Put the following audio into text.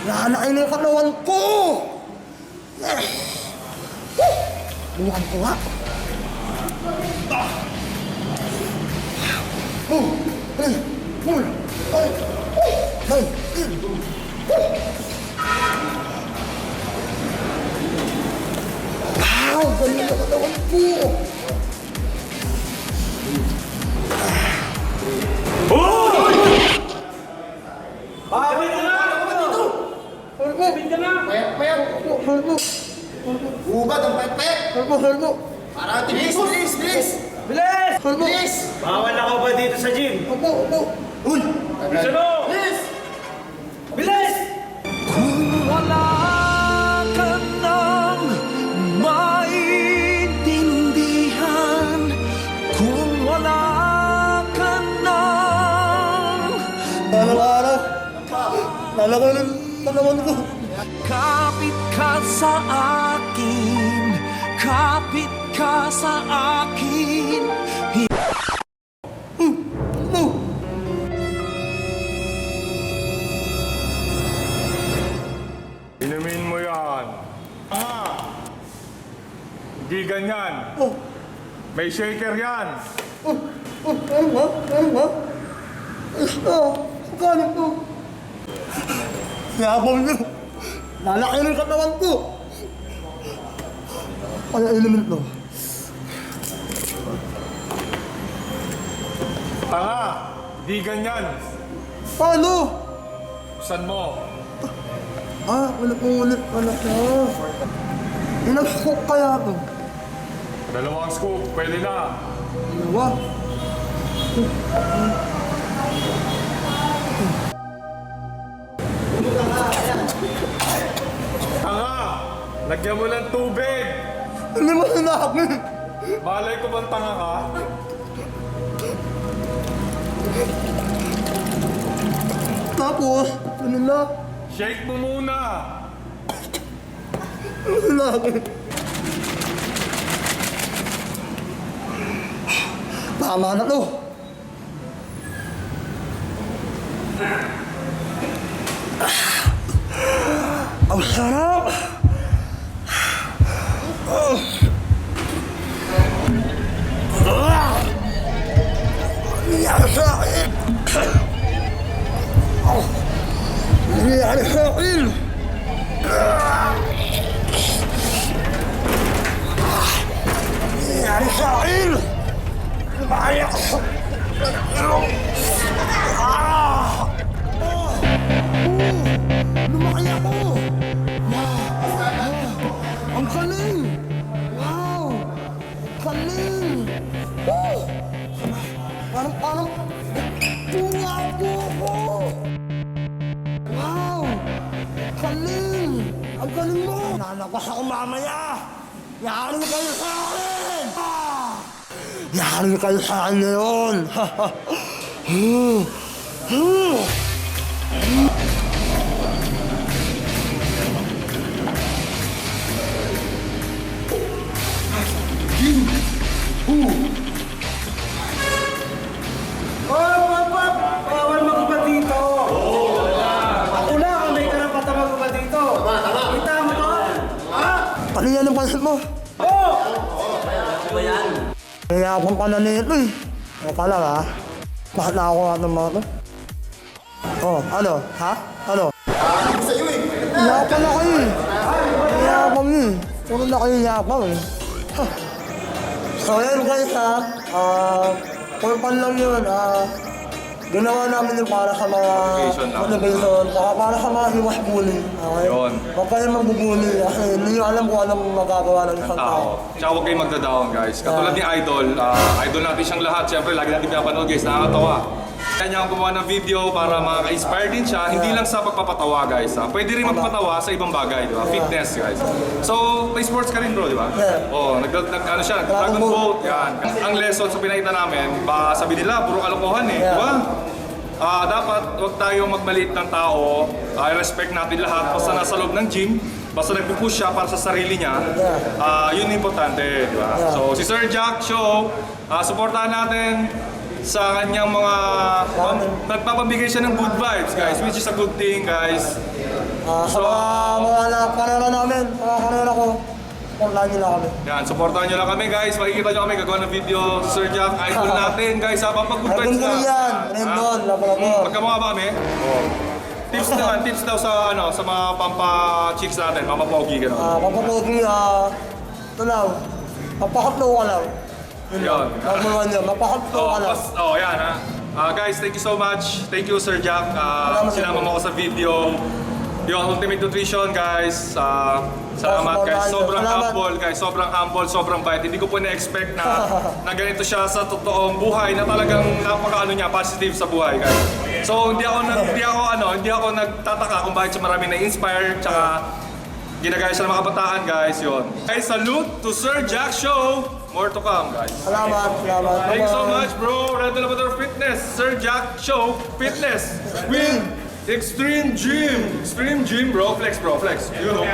Lalaki na yung katawan ko! Bukan ko nga. Ganyan ang katawan ko! Hubad ang pet-pet! Para bilis! Bilis! Bawal ako ba dito sa gym? Uy! Bisa mo! Bilis! Bilis! Wala ka nang maintindihan, kung wala ka nang Araw-araw, lalaki ng katawan ko. kapit ka sa akin, kapit ka sa akin. Inumin mo yan. Hindi ganyan. May shaker yan. Ano ba? Sakalim to. Yabang nyo. Lalaki ng katawan ko. Kaya inumin to. Tanga. Hindi ganyan. Paano? Buksan mo. Wala po ulit pala siya. Ilang scoop kaya to? 2 scoop. Pwede na. Dalawa. Tanga. Lagyan mo ng tubig. Hindi mo sinabi. Malay ko bang tanga ka? Tapos, ano na? Shake mo muna. Ano sinabi? Tama na to. Ang sarap! Nangyari sa akin! Nangyari sa akin! Nangyari sa akin! Lumaya ako! Lumaki ako! Ang galing! Wow! Galing! Parang tuwa po ako! Wow! Galing! Ang galing mo! Nalabas ako mamaya! Yari kayo sa akin! Yari kayo sa akin ngayon! Bawal magubad dito! Ako lang ang may karapatan magubad dito! Kita mo to? Ano yan ang pansin mo? Kaya akong ka na nito eh. Teka lang ha. Bakit na ako nga ng mga to? Ano? Ha? Ano? Sa'yo eh! Yapan na kayo eh. Yapan eh. Puro na kayo yapan eh. So yun guys ha. For fun lang yun. Ginawa namin yung para sa mga motivation. Saka para sa mga iwas bully. Okay? Yun. Huwag kayo magbubully kasi hindi nyo alam kung anong magagawa ng isang tao. Tsaka huwag kayong magda-down guys. Katulad ni Idol, idol natin siyang lahat. Siyempre, lagi natin pinapanood guys, nakakatawa. Kanya ang gumawa ng video para maka-inspire din siya, hindi lang sa pagpapatawa guys. Pwede rin magpatawa sa ibang bagay, di ba? Fitness guys. So, may sports ka rin bro, di ba? Yeah. Ano siya, Dragon Boat, yan. Ang lesson sa pinakita namin, baka sabi nila, puro kalokohan eh, di ba? Dapat huwag tayong magmaliit ng tao, i-respect natin lahat, basta nasa loob ng gym, basta nagpupush siya para sa sarili niya, yun importante, di ba? So, si Sir Jack Show, supportahan natin sa kanyang mga nagpapabigay siya ng good vibes guys, which is a good thing guys. Sa mga kanera namin, mga kanera ko, supportahan nyo lang kami. Yan, supportahan nyo lang kami guys. Makikita nyo kami gagawa ng video. Sir Jack, idol natin guys. Pag-good vibes Rendon na. yan, Rendon, Labrador. Magkamukha ba kami? Tips naman, tips daw sa sa mga pampa-chicks natin, pampa-pogi gano'n. Papapogi, ito lang, mapakatlo ka lang. Yun. Number one yun, mapakatlo ka lang. Yan ha. Guys, thank you so much. Thank you Sir Jack. Sinama mo ako sa video. Yun, Ultimate Nutrition guys. Salamat guys. Sobrang humble guys. Sobrang humble, sobrang bait. Hindi ko po na-expect na ganito siya sa totoong buhay na talagang napaka niya, positive sa buhay guys. So hindi ako nagtataka kung bakit siya marami na-inspire tsaka ginagaya siya ng mga kabataan guys. Yun. Guys, salute to Sir Jack Show. More to come guys. Salamat. Thank you so much bro. Red Labrador Fitness. Sir Jack Show Fitness. With Extreme Gym. Extreme Gym bro. Flex bro. Flex. You know.